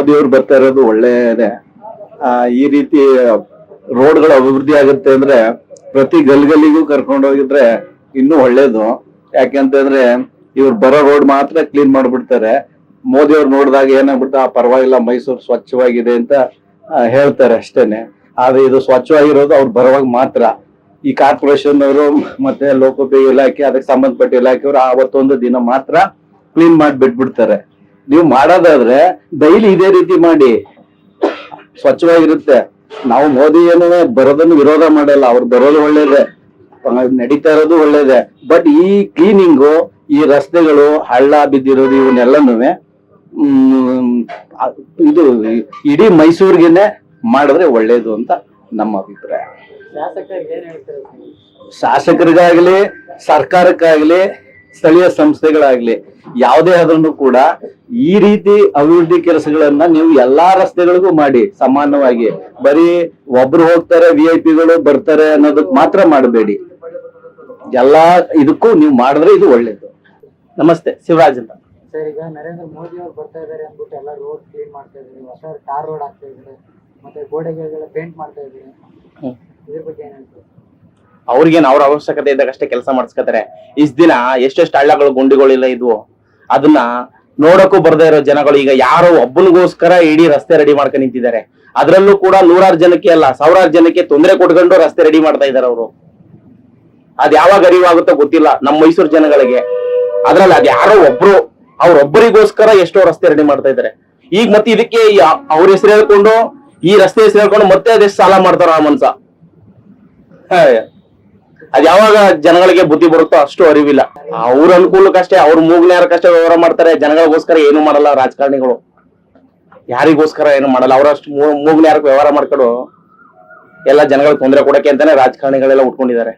ಮೋದಿಯವ್ರು ಬರ್ತಾ ಇರೋದು ಒಳ್ಳೆಯದೇ. ಈ ರೀತಿ ರೋಡ್ಗಳು ಅಭಿವೃದ್ಧಿ ಆಗುತ್ತೆ ಅಂದ್ರೆ ಪ್ರತಿ ಗಲ್ಲಿಗೂ ಕರ್ಕೊಂಡು ಹೋಗಿದ್ರೆ ಇನ್ನೂ ಒಳ್ಳೇದು. ಯಾಕೆಂತಂದ್ರೆ ಇವ್ರು ಬರೋ ರೋಡ್ ಮಾತ್ರ ಕ್ಲೀನ್ ಮಾಡ್ಬಿಡ್ತಾರೆ. ಮೋದಿ ಅವ್ರು ನೋಡಿದಾಗ ಏನಾಗ್ಬಿಡ್ತಾ ಪರವಾಗಿಲ್ಲ ಮೈಸೂರು ಸ್ವಚ್ಛವಾಗಿದೆ ಅಂತ ಹೇಳ್ತಾರೆ ಅಷ್ಟೇನೆ. ಆದ್ರೆ ಇದು ಸ್ವಚ್ಛವಾಗಿರೋದು ಅವ್ರು ಬರುವಾಗ ಮಾತ್ರ. ಈ ಕಾರ್ಪೊರೇಷನ್ ಅವರು ಮತ್ತೆ ಲೋಕೋಪಯೋಗಿ ಇಲಾಖೆ ಅದಕ್ಕೆ ಸಂಬಂಧಪಟ್ಟ ಇಲಾಖೆಯವರು ಆವತ್ತೊಂದು ದಿನ ಮಾತ್ರ ಕ್ಲೀನ್ ಮಾಡಿ ಬಿಟ್ಬಿಡ್ತಾರೆ. ನೀವು ಮಾಡೋದಾದ್ರೆ ಡೈಲಿ ಇದೇ ರೀತಿ ಮಾಡಿ, ಸ್ವಚ್ಛವಾಗಿರುತ್ತೆ. ನಾವು ಮೋದಿ ಏನು ಬರೋದನ್ನು ವಿರೋಧ ಮಾಡಲ್ಲ, ಅವ್ರು ಬರೋದು ಒಳ್ಳೇದೇ, ನಡೀತಾ ಇರೋದು ಒಳ್ಳೇದೇ. ಬಟ್ ಈ ಕ್ಲೀನಿಂಗು, ಈ ರಸ್ತೆಗಳು ಹಳ್ಳ ಬಿದ್ದಿರೋದು ಇವನ್ನೆಲ್ಲನೂ ಇದು ಇಡೀ ಮೈಸೂರಿಗೆನೆ ಮಾಡಿದ್ರೆ ಒಳ್ಳೇದು ಅಂತ ನಮ್ಮ ಅಭಿಪ್ರಾಯ. ಶಾಸಕರಿಗಾಗ್ಲಿ, ಸರ್ಕಾರಕ್ಕಾಗ್ಲಿ, ಸ್ಥಳೀಯ ಸಂಸ್ಥೆಗಳಾಗ್ಲಿ ಯಾವುದೇ ಆದ್ರೂ ಕೂಡ ಈ ರೀತಿ ಅಭಿವೃದ್ಧಿ ಕೆಲಸಗಳನ್ನ ನೀವು ಎಲ್ಲಾ ರಸ್ತೆಗಳಿಗೂ ಮಾಡಿ ಸಮಾನವಾಗಿ. ಬರೀ ಒಬ್ರು ಹೋಗ್ತಾರೆ, VIP ಗಳು ಬರ್ತಾರೆ ಅನ್ನೋದಕ್ ಮಾತ್ರ ಮಾಡಬೇಡಿ. ಎಲ್ಲಾ ಇದಕ್ಕೂ ನೀವು ಮಾಡಿದ್ರೆ ಇದು ಒಳ್ಳೇದು. ನಮಸ್ತೆ, ಶಿವರಾಜ್ ಅಂತ. ಸರ್, ಈಗ ನರೇಂದ್ರ ಮೋದಿ ಅವ್ರು ಬರ್ತಾ ಇದಾರೆ ಅಂದ್ಬಿಟ್ಟು ಎಲ್ಲ ರೋಡ್ ಕ್ಲೀನ್ ಮಾಡ್ತಾ ಇದ್ದಾರೆ, ಹೊಸ ಟಾರ್ ರೋಡ್ ಆಗ್ತಾ ಇದ್ದಾರೆ, ಮತ್ತೆ ಗೋಡೆಗಳಿಗೆಲ್ಲ ಪೇಂಟ್ ಮಾಡ್ತಾ ಇದ್ದಾರೆ. ಇದ್ರ ಬಗ್ಗೆ ಏನ್ ಹೇಳ್ತಾರೆ? ಅವ್ರಿಗೇನು ಅವ್ರ ಅವಶ್ಯಕತೆ ಇದ್ದಾಗ ಅಷ್ಟೇ ಕೆಲಸ ಮಾಡಿಸ್ಕೊತಾರೆ. ಇಷ್ಟ ದಿನ ಎಷ್ಟೆಷ್ಟು ಹಳ್ಳಗಳು ಗುಂಡಿಗಳಿಲ್ಲ ಇದ್ವು, ಅದನ್ನ ನೋಡಕ್ಕೂ ಬರ್ದೇ ಇರೋ ಜನಗಳು ಈಗ ಯಾರೋ ಒಬ್ಬನಿಗೋಸ್ಕರ ಇಡೀ ರಸ್ತೆ ರೆಡಿ ಮಾಡ್ಕೊಂಡು ನಿಂತಿದ್ದಾರೆ. ಅದ್ರಲ್ಲೂ ಕೂಡ 100 ಜನಕ್ಕೆ ಅಲ್ಲ 1000 ಜನಕ್ಕೆ ತೊಂದರೆ ಕೊಟ್ಕೊಂಡು ರಸ್ತೆ ರೆಡಿ ಮಾಡ್ತಾ ಇದಾರೆ ಅವರು. ಅದ್ ಯಾವಾಗ ಅರಿವಾಗುತ್ತೋ ಗೊತ್ತಿಲ್ಲ ನಮ್ಮ ಮೈಸೂರು ಜನಗಳಿಗೆ. ಅದ್ರಲ್ಲಿ ಅದ್ ಯಾರೋ ಒಬ್ರು ಅವ್ರೊಬ್ಬರಿಗೋಸ್ಕರ ಎಷ್ಟೋ ರಸ್ತೆ ರೆಡಿ ಮಾಡ್ತಾ ಇದಾರೆ. ಈಗ ಮತ್ತೆ ಇದಕ್ಕೆ ಅವ್ರ ಹೆಸರು ಹೇಳ್ಕೊಂಡು, ಈ ರಸ್ತೆ ಹೆಸರು ಹೇಳ್ಕೊಂಡು ಮತ್ತೆ ಅದೆಷ್ಟು ಸಾಲ ಮಾಡ್ತಾರ ಆ ಮನ್ಸ. ಅದ್ ಯಾವಾಗ ಜನಗಳಿಗೆ ಬುದ್ಧಿ ಬರುತ್ತೋ ಅಷ್ಟು ಅರಿವಿಲ್ಲ. ಅವ್ರ ಅನುಕೂಲಕ್ಕಷ್ಟೇ, ಅವ್ರ ಮೂಗ್ನೇರಕ್ಕಷ್ಟೇ ವ್ಯವಹಾರ ಮಾಡ್ತಾರೆ. ಜನಗಳಿಗೋಸ್ಕರ ಏನು ಮಾಡಲ್ಲ ರಾಜಕಾರಣಿಗಳು, ಯಾರಿಗೋಸ್ಕರ ಏನು ಮಾಡಲ್ಲ. ಅವರಷ್ಟು ಮೂಗ್ನೇರಕ್ಕೆ ವ್ಯವಹಾರ ಮಾಡ್ಕೊಂಡು ಎಲ್ಲ ಜನಗಳಿಗೆ ತೊಂದರೆ ಕೊಡಕ್ಕೆ ಅಂತಾನೆ ರಾಜಕಾರಣಿಗಳೆಲ್ಲ ಉಟ್ಕೊಂಡಿದ್ದಾರೆ.